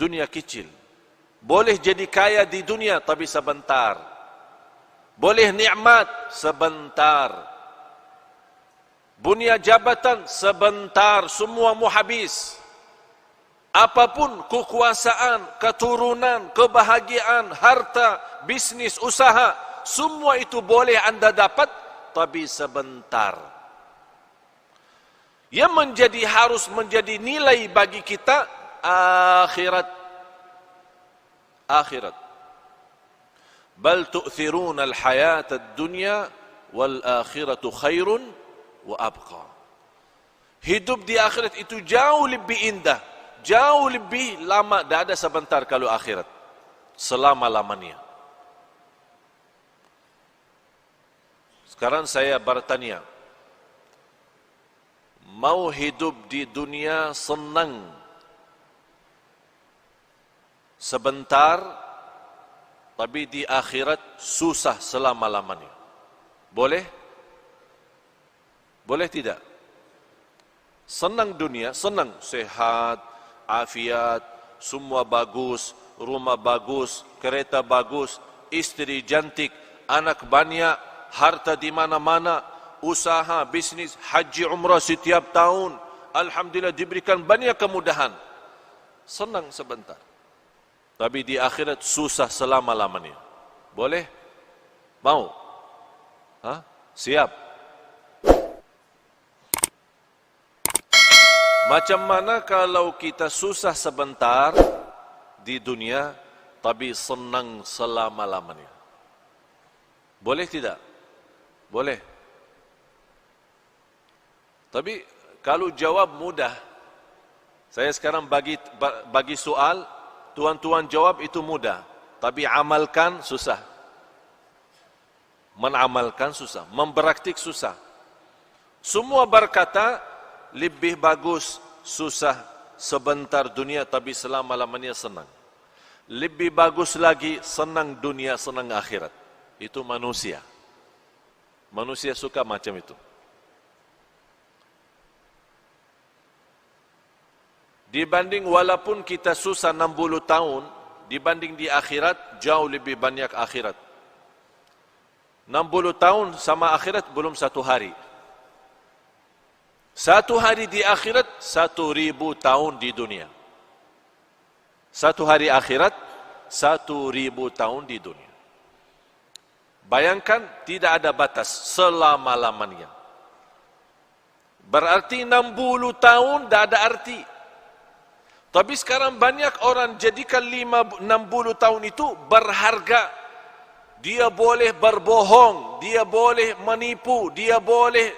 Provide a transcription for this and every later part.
Dunia kecil. Boleh jadi kaya di dunia, tapi sebentar. Boleh nikmat, sebentar. Punya jabatan, sebentar. Semua mau habis. Apapun kekuasaan, keturunan, kebahagiaan, harta, bisnis, usaha, semua itu boleh anda dapat, tapi sebentar. Yang harus menjadi nilai bagi kita akhirat. Akhirat. Bal tu'thiruna al-hayata ad-dunya wal akhiratu khairun wa abqa. Hidup di akhirat itu jauh lebih indah, jauh lebih lama. Tidak ada sebentar kalau akhirat, selama-lamanya. Sekarang saya bertanya, mau hidup di dunia senang sebentar, tapi di akhirat susah selama-lamanya? Boleh? Boleh tidak? Senang dunia, senang, sehat, afiat, semua bagus, rumah bagus, kereta bagus, istri cantik, anak banyak, harta di mana-mana, usaha, bisnis, haji, umrah setiap tahun. Alhamdulillah diberikan banyak kemudahan. Senang sebentar. Tapi di akhirat susah selama-lamanya. Boleh? Mau? Hah? Siap? Macam mana kalau kita susah sebentar di dunia, tapi senang selama-lamanya? Boleh tidak? Boleh. Tapi kalau jawab mudah, saya sekarang bagi soal, tuan-tuan jawab itu mudah, tapi amalkan susah. Menamalkan susah, mempraktik susah. Semua berkata lebih bagus susah sebentar dunia tapi selama-lamanya senang. Lebih bagus lagi senang dunia, senang akhirat. Itu manusia. Manusia suka macam itu. Dibanding walaupun kita susah 60 tahun, dibanding di akhirat jauh lebih banyak akhirat. 60 tahun sama akhirat belum satu hari. Satu hari di akhirat 1000 tahun di dunia. Satu hari akhirat 1000 tahun di dunia. Bayangkan tidak ada batas selama-lamanya. Berarti 60 tahun tidak ada arti. Tapi sekarang banyak orang jadikan 60 tahun itu berharga. Dia boleh berbohong, dia boleh menipu, dia boleh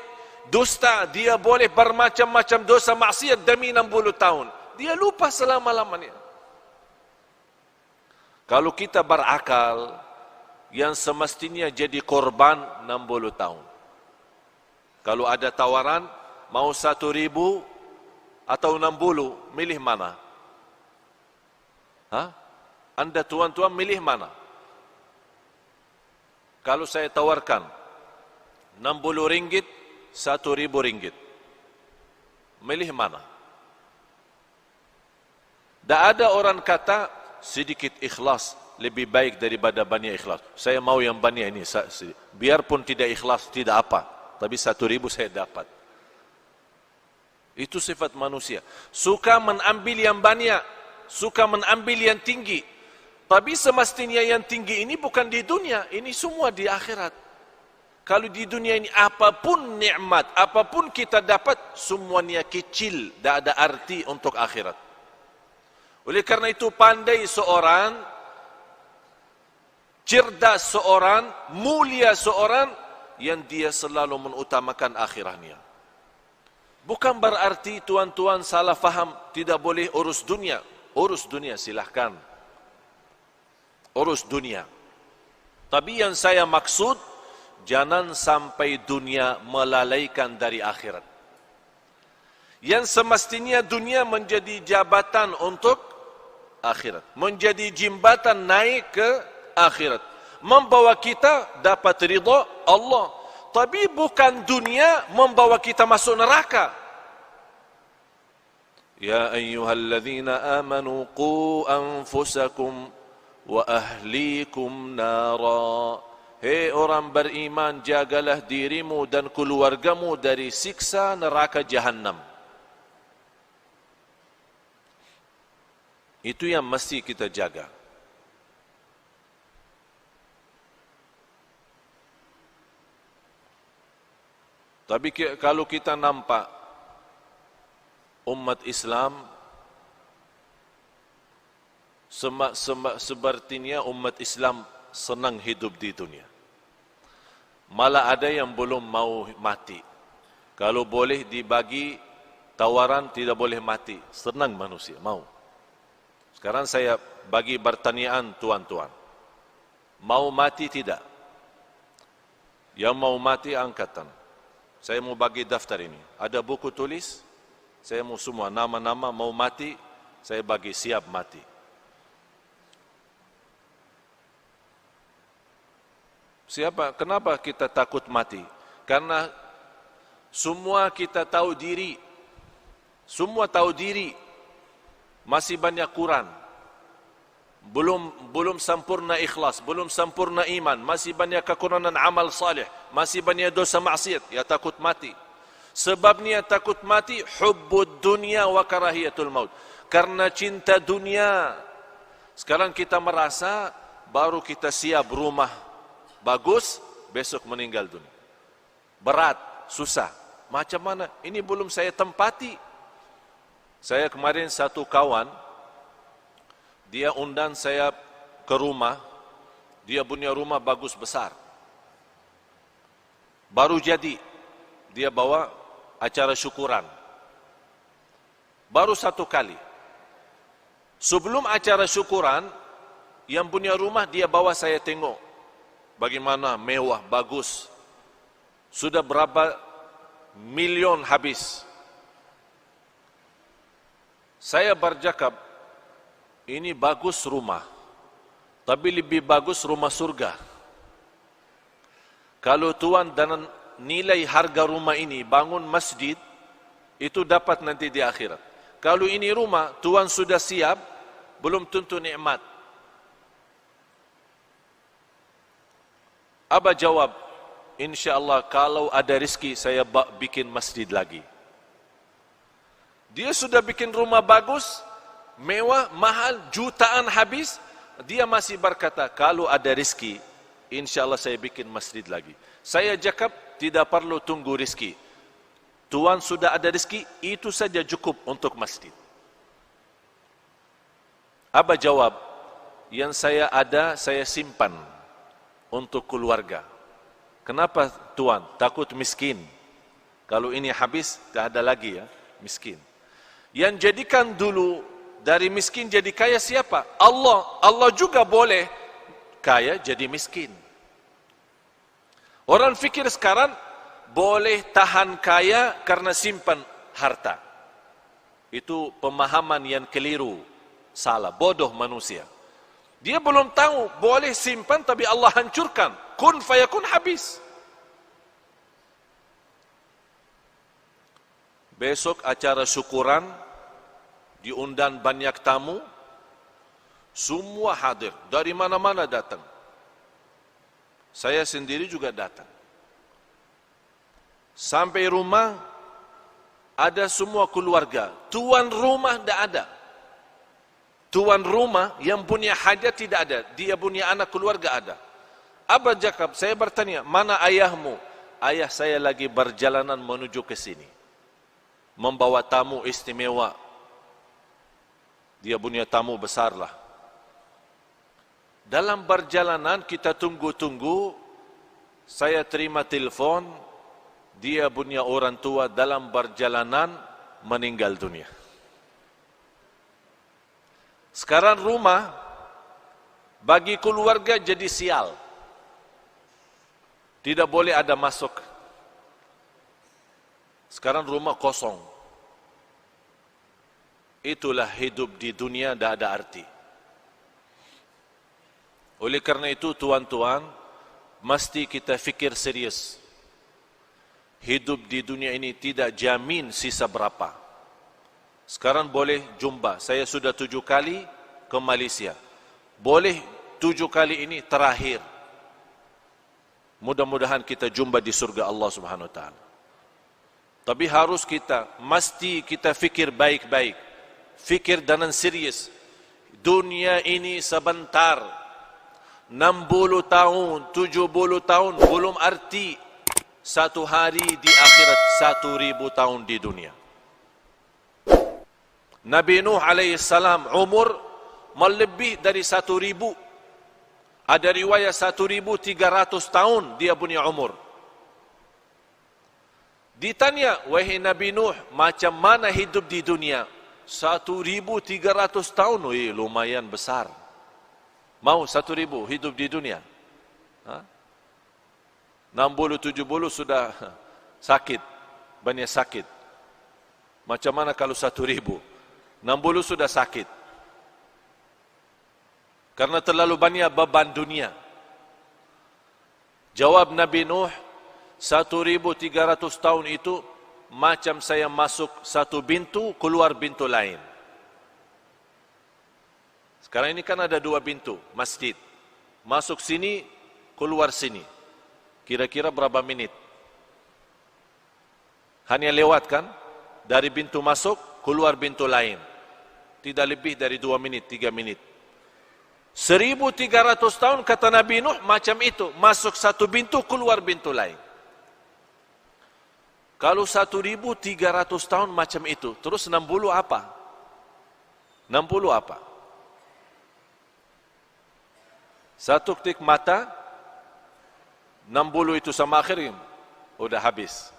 dusta, dia boleh bermacam-macam dosa maksiat demi 60 tahun. Dia lupa selama-lamanya. Kalau kita berakal, yang semestinya jadi korban 60 tahun. Kalau ada tawaran, mau 1000 atau 60, milih mana? Hah? Anda tuan-tuan milih mana? Kalau saya tawarkan 60 ringgit, 1000 ringgit, milih mana? Tak ada orang kata sedikit ikhlas lebih baik daripada banyak ikhlas. Saya mau yang banyak ini, biarpun tidak ikhlas tidak apa, tapi 1000 saya dapat. Itu sifat manusia. Suka mengambil yang banyak, suka mengambil yang tinggi. Tapi semestinya yang tinggi ini bukan di dunia, ini semua di akhirat. Kalau di dunia ini apapun nikmat, apapun kita dapat, semuanya kecil, tidak ada arti untuk akhirat. Oleh karena itu pandai seorang, cerdas seorang, mulia seorang, yang dia selalu mengutamakan akhirahnya. Bukan berarti tuan-tuan salah faham, tidak boleh urus dunia. Urus dunia silahkan. Urus dunia. Tapi yang saya maksud, jangan sampai dunia melalaikan dari akhirat. Yang semestinya dunia menjadi jabatan untuk akhirat. Menjadi jembatan naik ke akhirat. Membawa kita dapat ridha Allah. Tapi bukan dunia membawa kita masuk neraka. Ya ayyuhalladzina amanu qu anfusakum wa ahlikum nara. Hei orang beriman, jagalah dirimu dan keluargamu dari siksa neraka Jahannam. Itu yang mesti kita jaga. Tapi kalau kita nampak umat Islam sepertinya umat Islam senang hidup di dunia. Malah ada yang belum mau mati. Kalau boleh dibagi tawaran tidak boleh mati, senang manusia, mau. Sekarang saya bagi pertanyaan tuan-tuan. Mau mati tidak? Yang mau mati angkatan. Saya mau bagi daftar ini. Ada buku tulis? Saya mau semua nama-nama mau mati, saya bagi siap mati. Siapa? Kenapa kita takut mati? Karena semua kita tahu diri. Semua tahu diri. Masih banyak kurang. Belum sempurna ikhlas, belum sempurna iman, masih banyak kekurangan amal salih, masih banyak dosa maksiat, ya takut mati. Sebabnya takut mati hubbud dunya wa karahiyatul maut. Karena cinta dunia. Sekarang kita merasa baru kita siap rumah bagus, besok meninggal dunia. Berat, susah. Macam mana? Ini belum saya tempati. Saya kemarin satu kawan, dia undang saya ke rumah. Dia punya rumah bagus besar. Baru jadi. Dia bawa acara syukuran. Baru satu kali. Sebelum acara syukuran, yang punya rumah dia bawa saya tengok. Bagaimana mewah, bagus. Sudah berapa milion habis. Saya bercakap, ini bagus rumah. Tapi lebih bagus rumah surga. Kalau Tuhan dan nilai harga rumah ini bangun masjid, itu dapat nanti di akhirat. Kalau ini rumah Tuhan sudah siap, belum tentu nikmat. Abah jawab, InsyaAllah kalau ada rezeki saya bikin masjid lagi. Dia sudah bikin rumah bagus, mewah, mahal, jutaan habis. Dia masih berkata, kalau ada rezeki, InsyaAllah saya bikin masjid lagi. Saya cakap, tidak perlu tunggu rezeki. Tuhan sudah ada rezeki, itu saja cukup untuk masjid. Abah jawab, yang saya ada, saya simpan untuk keluarga. Kenapa Tuhan? Takut miskin. Kalau ini habis, tak ada lagi ya, miskin. Yang jadikan dulu dari miskin jadi kaya siapa? Allah. Allah juga boleh kaya jadi miskin. Orang fikir sekarang boleh tahan kaya karena simpan harta. Itu pemahaman yang keliru, salah, bodoh manusia. Dia belum tahu boleh simpan tapi Allah hancurkan. Kun fayakun habis. Besok acara syukuran, diundang banyak tamu, semua hadir, dari mana-mana datang. Saya sendiri juga datang. Sampai rumah, ada semua keluarga. Tuan rumah tidak ada. Tuan rumah yang punya hajat tidak ada. Dia punya anak keluarga ada. Abah Jakab, saya bertanya, mana ayahmu? Ayah saya lagi berjalanan menuju ke sini. Membawa tamu istimewa. Dia punya tamu besarlah. Dalam perjalanan kita tunggu-tunggu, saya terima telepon, dia punya orang tua dalam perjalanan meninggal dunia. Sekarang rumah bagi keluarga jadi sial. Tidak boleh ada masuk. Sekarang rumah kosong. Itulah hidup di dunia, tidak ada arti. Oleh karena itu tuan-tuan, mesti kita fikir serius. Hidup di dunia ini tidak jamin sisa berapa. Sekarang boleh jumpa. Saya sudah 7 kali ke Malaysia. Boleh 7 kali ini terakhir. Mudah-mudahan kita jumpa di surga Allah Subhanahu Wa Taala. Tapi harus mesti kita fikir baik-baik. Fikir dengan serius. Dunia ini sebentar. 60 tahun, 70 tahun belum arti. Satu hari di akhirat, 1000 tahun di dunia. Nabi Nuh alaihissalam umur melebih dari 1000. Ada riwayat 1300 tahun dia punya umur. Ditanya, wahai Nabi Nuh, macam mana hidup di dunia? 1300 tahun, lumayan besar. Mau 1000 hidup di dunia? 60-70 sudah sakit, banyak sakit. Macam mana kalau 1000? 60 sudah sakit. Karena terlalu banyak beban dunia. Jawab Nabi Nuh, 1300 tahun itu macam saya masuk satu pintu, keluar pintu lain. Sekarang ini kan ada 2 pintu, masjid. Masuk sini, keluar sini. Kira-kira berapa menit? Hanya lewat kan? Dari pintu masuk, keluar pintu lain. Tidak lebih dari 2 menit, 3 menit. 1300 tahun kata Nabi Nuh macam itu. Masuk satu pintu, keluar pintu lain. Kalau 1300 tahun macam itu, terus 60 apa? 60 apa? Satu ketik mata, 60 itu sama akhir, udah habis.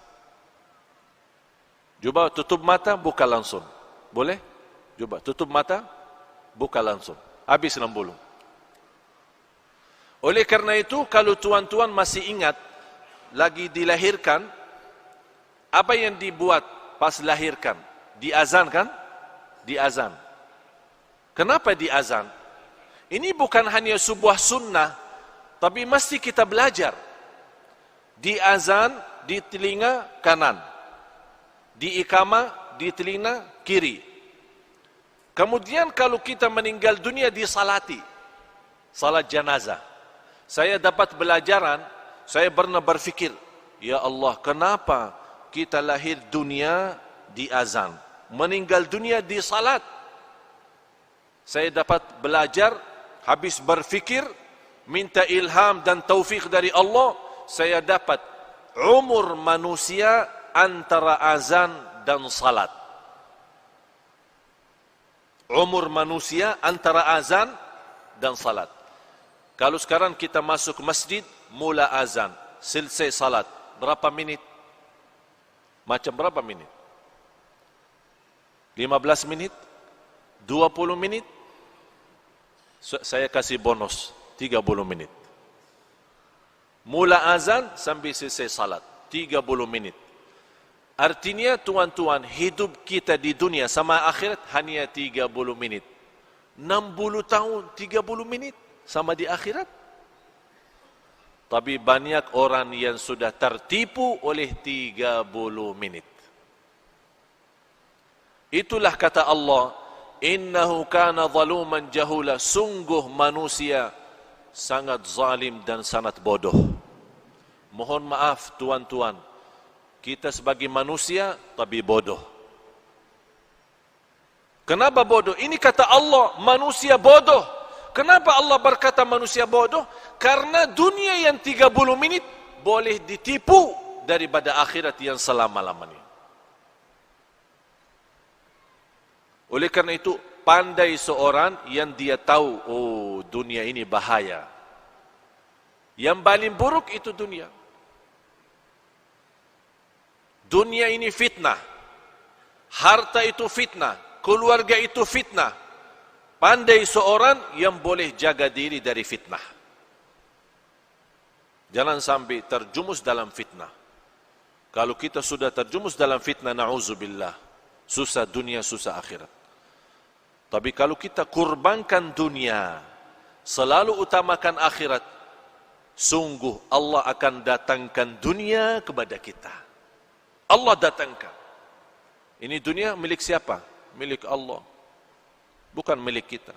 Coba tutup mata, buka langsung. Boleh? Coba tutup mata, buka langsung. Habis 60. Oleh karena itu, kalau tuan-tuan masih ingat, lagi dilahirkan, apa yang dibuat pas lahirkan? Diazan kan? Diazan. Kenapa diazan? Ini bukan hanya sebuah sunnah, tapi mesti kita belajar. Diazan di telinga kanan, di iqamah di telinga kiri. Kemudian kalau kita meninggal dunia disalati, salat jenazah. Saya dapat belajaran, saya pernah berfikir, ya Allah, kenapa kita lahir dunia di azan, meninggal dunia di salat? Saya dapat belajar, habis berfikir, minta ilham dan taufik dari Allah, saya dapat umur manusia antara azan dan salat. Umur manusia antara azan dan salat. Kalau sekarang kita masuk masjid, mula azan, selesai salat, berapa menit? Macam berapa menit? 15 menit? 20 menit? Saya kasih bonus 30 menit. Mula azan sampai selesai salat 30 menit. Artinya tuan-tuan, hidup kita di dunia sama akhirat hanya 30 menit. 60 tahun 30 menit sama di akhirat. Tapi banyak orang yang sudah tertipu oleh 30 menit. Itulah kata Allah, innahu kana zaluman jahula, sungguh manusia sangat zalim dan sangat bodoh. Mohon maaf tuan-tuan, kita sebagai manusia tapi bodoh. Kenapa bodoh? Ini kata Allah, manusia bodoh. Kenapa Allah berkata manusia bodoh? Karena dunia yang 30 menit boleh ditipu daripada akhirat yang selama-lamanya. Oleh karena itu, pandai seorang yang dia tahu, oh dunia ini bahaya. Yang paling buruk itu dunia. Dunia ini fitnah. Harta itu fitnah. Keluarga itu fitnah. Pandai seorang yang boleh jaga diri dari fitnah. Jangan sampai terjumus dalam fitnah. Kalau kita sudah terjumus dalam fitnah, na'udzubillah, susah dunia, susah akhirat. Tapi kalau kita kurbankan dunia, selalu utamakan akhirat, sungguh Allah akan datangkan dunia kepada kita. Allah datangkan. Ini dunia milik siapa? milik Allah, bukan milik kita.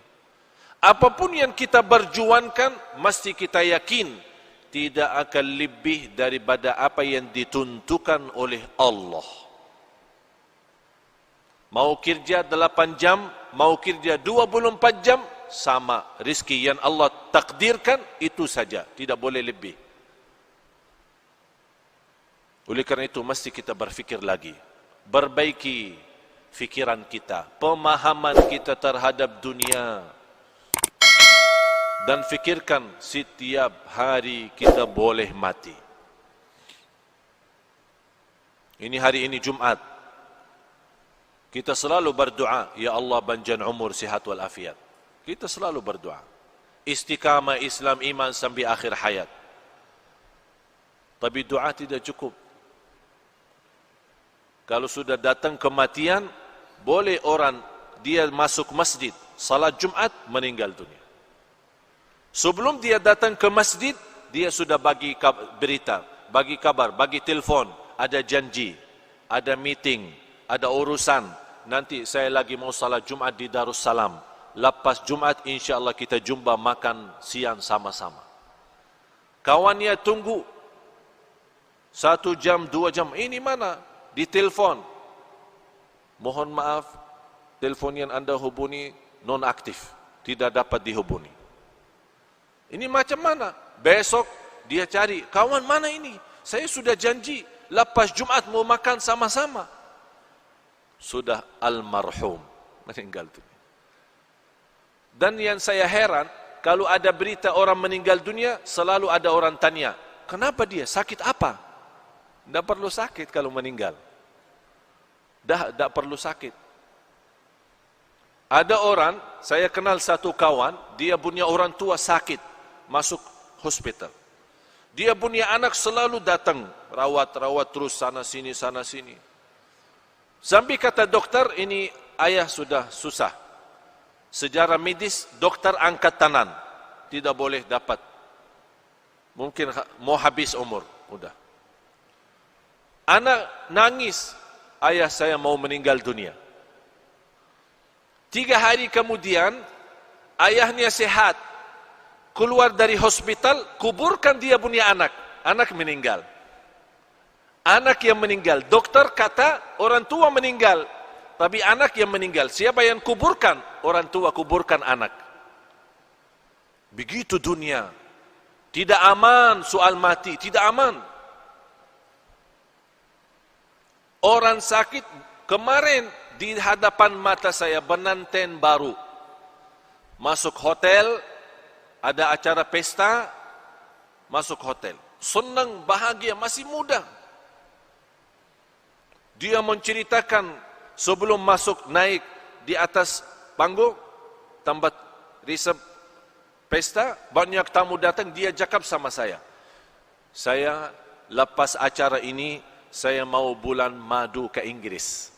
Apapun yang kita berjuangkan, mesti kita yakin tidak akan lebih daripada apa yang ditentukan oleh Allah. Mau kerja 8 jam, mau kerja 24 jam, sama rezeki yang Allah takdirkan, itu saja, tidak boleh lebih. Oleh kerana itu mesti kita berfikir lagi, perbaiki fikiran kita, pemahaman kita terhadap dunia, dan fikirkan setiap hari kita boleh mati. Ini hari ini Jumat, kita selalu berdoa, ya Allah panjang umur, sihat wal afiat. Kita selalu berdoa, istiqamah Islam iman sampai akhir hayat. Tapi doa tidak cukup. Kalau sudah datang kematian, boleh orang dia masuk masjid, salat Jumat, meninggal dunia. Sebelum dia datang ke masjid, dia sudah bagi berita, bagi kabar, bagi telefon, ada janji, ada meeting, ada urusan. Nanti saya lagi mau salat Jumat di Darussalam. Lepas Jumat, insyaAllah kita jumpa makan siang sama-sama. Kawannya tunggu 1 jam, 2 jam. Ini mana? Di telefon. Mohon maaf, telefon yang anda hubungi non-aktif, tidak dapat dihubungi. Ini macam mana? Besok dia cari, kawan mana ini? Saya sudah janji, lepas Jumat mau makan sama-sama. Sudah almarhum, meninggal dunia. Dan yang saya heran, kalau ada berita orang meninggal dunia, selalu ada orang tanya, kenapa dia? Sakit apa? Tidak perlu sakit kalau meninggal. Tidak perlu sakit. Ada orang, saya kenal satu kawan, dia punya orang tua sakit, masuk hospital. Dia punya anak selalu datang, rawat terus sana sini. Sampai kata dokter, ini ayah sudah susah. Sejarah medis, dokter angkat tangan, tidak boleh dapat. Mungkin mau habis umur, udah. Anak nangis, ayah saya mau meninggal dunia. 3 hari kemudian, ayahnya sehat, keluar dari hospital, kuburkan dia punya anak. Anak meninggal. Anak yang meninggal. Dokter kata orang tua meninggal. Tapi anak yang meninggal. Siapa yang kuburkan? Orang tua kuburkan anak. Begitu dunia. Tidak aman soal mati. Tidak aman. Orang sakit kemarin di hadapan mata saya, pengantin baru. Masuk hotel, ada acara pesta, masuk hotel. Senang, bahagia, masih muda. Dia menceritakan sebelum masuk naik di atas panggung, tempat resep pesta, banyak tamu datang, dia cakap sama saya. Saya lepas acara ini, saya mau bulan madu ke Inggris.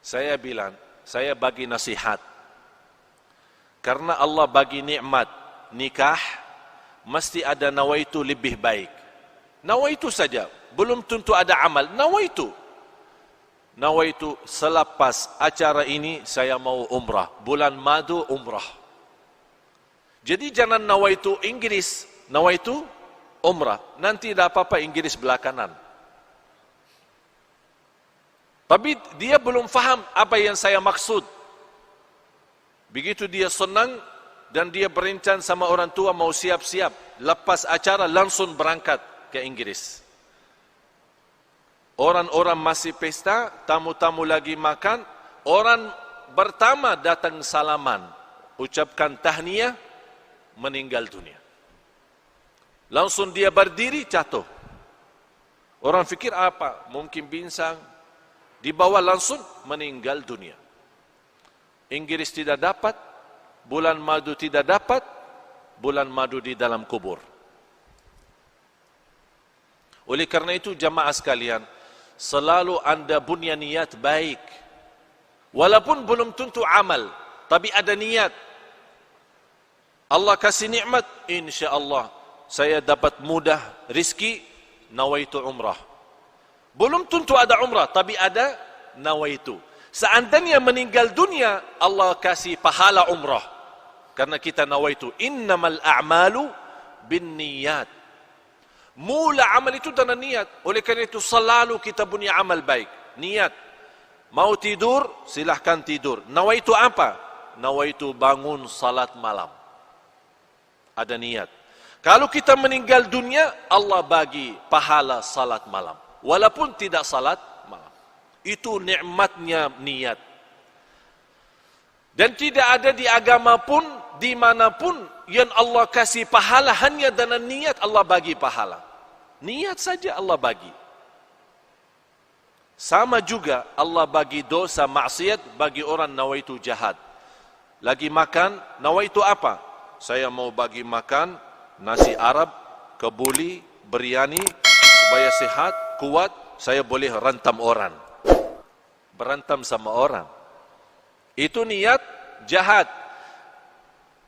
Saya bilang, saya bagi nasihat. Karena Allah bagi nikmat nikah, mesti ada nawaitu lebih baik. Nawaitu saja, belum tentu ada amal. Nawaitu selepas acara ini saya mau umrah. Bulan madu umrah. Jadi jangan nawaitu Inggris, nawaitu umrah. Nanti tidak apa-apa Inggris belakangan. Tapi dia belum faham apa yang saya maksud. Begitu dia senang dan dia berencana sama orang tua mau siap-siap. Lepas acara langsung berangkat ke Inggris. Orang-orang masih pesta, tamu-tamu lagi makan. Orang pertama datang salaman, ucapkan tahniah, meninggal dunia. Langsung dia berdiri, jatuh. Orang fikir apa? Mungkin pinsang. Dibawa langsung meninggal dunia. Inggris tidak dapat, bulan madu tidak dapat, bulan madu di dalam kubur. Oleh karena itu jamaah sekalian, selalu anda punya niat baik. Walaupun belum tentu amal, tapi ada niat. Allah kasih nikmat, insya-Allah saya dapat mudah rizki, nawaitu umrah. Belum tentu ada umrah, tapi ada nawaitu. Seandainya meninggal dunia, Allah kasih pahala umrah. Karena kita nawaitu. Innamal a'malu bin niyat. Mula amal itu dengan niat. Oleh kerana itu selalu kita punya amal baik. Niat. Mau tidur, silahkan tidur. Nawaitu apa? Nawaitu bangun salat malam. Ada niat. Kalau kita meninggal dunia, Allah bagi pahala salat malam. Walaupun tidak salat malam. Itu nikmatnya niat. Dan tidak ada di agama pun, dimanapun yang Allah kasih pahala hanya dengan niat Allah bagi pahala. Niat saja Allah bagi. Sama juga Allah bagi dosa maksiat bagi orang nawaitu jahat. Lagi makan, nawaitu apa? Saya mau bagi makan nasi Arab, kebuli, biryani, supaya sehat, kuat, saya boleh rantam orang. Berantam sama orang. Itu niat jahat.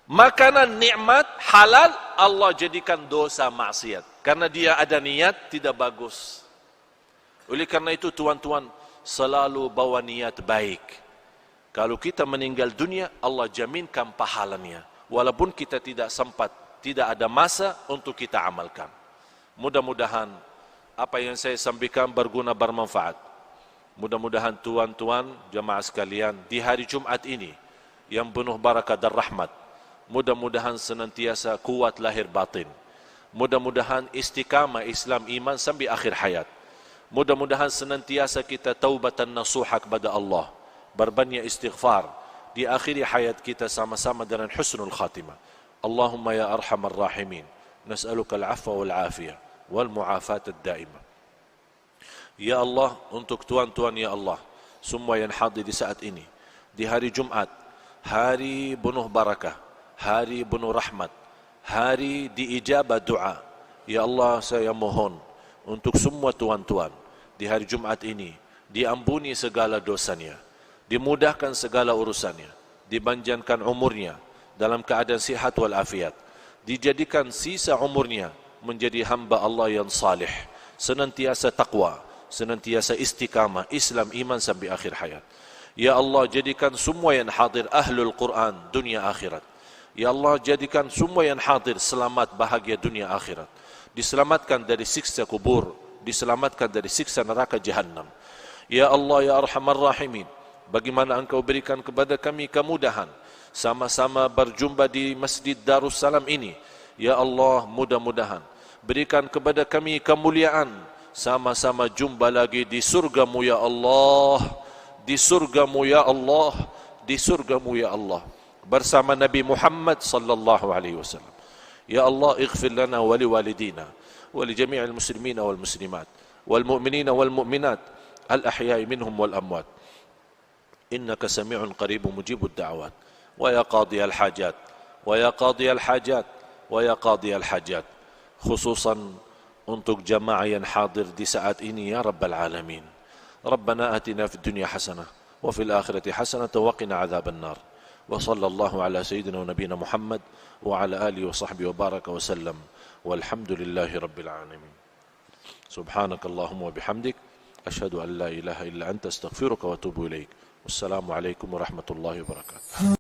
Makanan nikmat halal Allah jadikan dosa maksiat. Karena dia ada niat tidak bagus. Oleh karena itu tuan-tuan selalu bawa niat baik. Kalau kita meninggal dunia Allah jaminkan pahalanya. Walaupun kita tidak sempat, tidak ada masa untuk kita amalkan. Mudah-mudahan apa yang saya sampaikan berguna bermanfaat. Mudah-mudahan tuan-tuan jemaah sekalian di hari Jumat ini yang penuh barakah dan rahmat, mudah-mudahan senantiasa kuat lahir batin. Mudah-mudahan istiqamah Islam iman sampai akhir hayat. Mudah-mudahan senantiasa kita taubatan nasuha kepada Allah, berbanyak istighfar di akhir hayat kita sama-sama dengan husnul khatimah. Allahumma ya arhamar rahimin, nas'aluka al-'afwa wal 'afiyah wal mu'afat ad-daimah. Ya Allah, untuk tuan-tuan ya Allah, semua yang hadir di saat ini, di hari Jumat, hari penuh barakah, hari penuh rahmat, hari diijabah doa. Ya Allah, saya mohon untuk semua tuan-tuan di hari Jumat ini diampuni segala dosanya, dimudahkan segala urusannya, dipanjangkan umurnya dalam keadaan sihat wal afiat, dijadikan sisa umurnya menjadi hamba Allah yang salih, senantiasa taqwa, senantiasa istiqamah Islam iman sampai akhir hayat. Ya Allah, jadikan semua yang hadir ahlul Quran dunia akhirat. Ya Allah, jadikan semua yang hadir selamat bahagia dunia akhirat, diselamatkan dari siksa kubur, diselamatkan dari siksa neraka jahannam. Ya Allah ya arhamar rahimin, bagaimana Engkau berikan kepada kami kemudahan sama-sama berjumpa di Masjid Darussalam ini. Ya Allah, mudah-mudahan berikan kepada kami kemuliaan sama-sama jumpa lagi di surgamu ya Allah, di surgamu ya Allah, di surgamu ya Allah, bersama Nabi Muhammad sallallahu alaihi wasallam. Ya Allah, ighfir lana wa liwalidina wa li jami'il muslimina wal muslimat wal mu'minina wal mu'minat al ahya'i minhum wal amwat. Innaka sami'un qaribun mujibud da'awat. Wa ya qadiyal hajat, wa ya qadiyal hajat, wa ya qadiyal hajat. Khususan untuk jamaah yang hadir di saat ini ya Rabbal Alamin. Rabbana atina fid dunya hasanah wa fil akhirati hasanah wa qina adzaban nar. Wa sallallahu ala sayyidina wa nabiyina Muhammad wa ala alihi wa sahbihi wa baraka wa sallam. Walhamdulillahi rabbil alamin. Subhanakallahumma wa bihamdik ashhadu an la ilaha illa anta astaghfiruka wa atubu ilaik. Wassalamu alaikum warahmatullahi wabarakatuh.